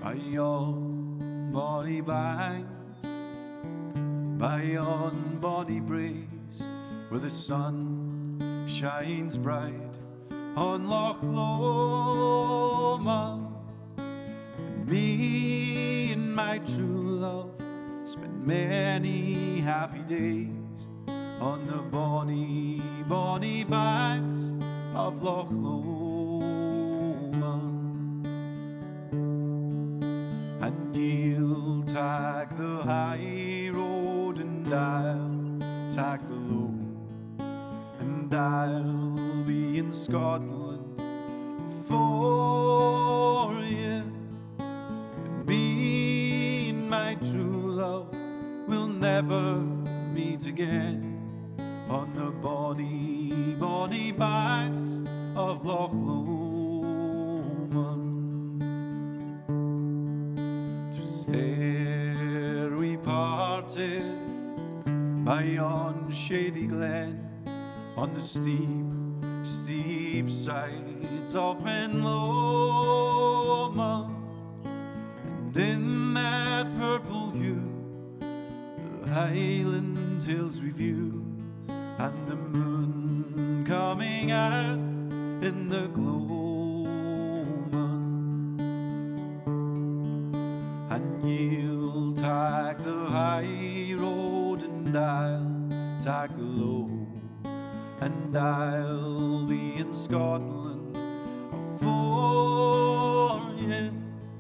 by yon bonny banks, by yon bonny breeze, where the sun shines bright on Loch Lomond. And me and my true love spent many happy days on the bonny, bonny banks of Loch Lomond. And you'll take the high road and I'll take the low, and I'll be in Scotland for you. And me and my true love will never meet again on the bonny, bonny banks of Loch Lomond. 'Twas there we parted by yon shady glen, on the steep, steep sides of Ben Lomond. And in that purple hue the Highland hills we view, and the moon coming out in the gloaming. And you'll take the high road and I'll take the low, and I'll be in Scotland for you.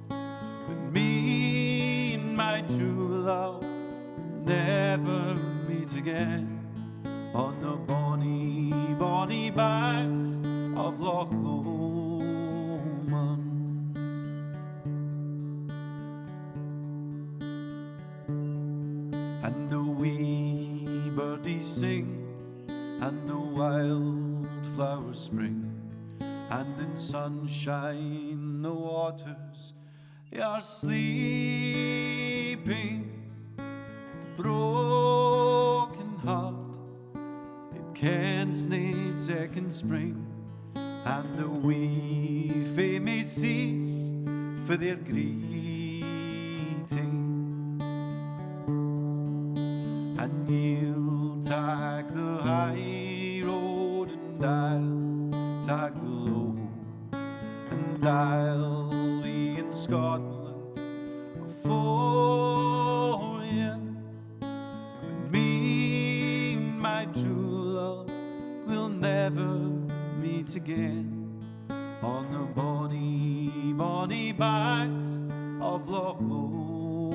But me and my true love never meet again on the bonny, bonny banks of Loch Lomond. And the wee birdies sing, and the wildflowers spring, and in sunshine the waters they are sleeping. The broken heart, it kens nae second spring, and the wee fae may cease for their greeting. And you'll take the high road and I'll take the low, and I'll be in Scotland for you. But me and my true love will never meet again on the bonny, bonny banks of Loch Lomond.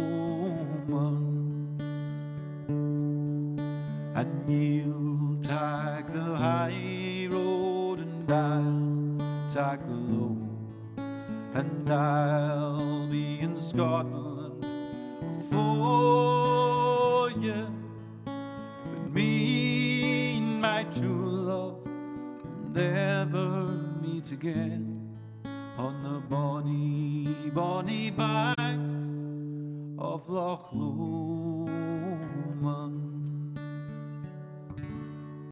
And you'll take the high road and I'll take the low, and I'll be in Scotland for you. But me and my true love will never meet again on the bonny, bonny banks of Loch Lomond.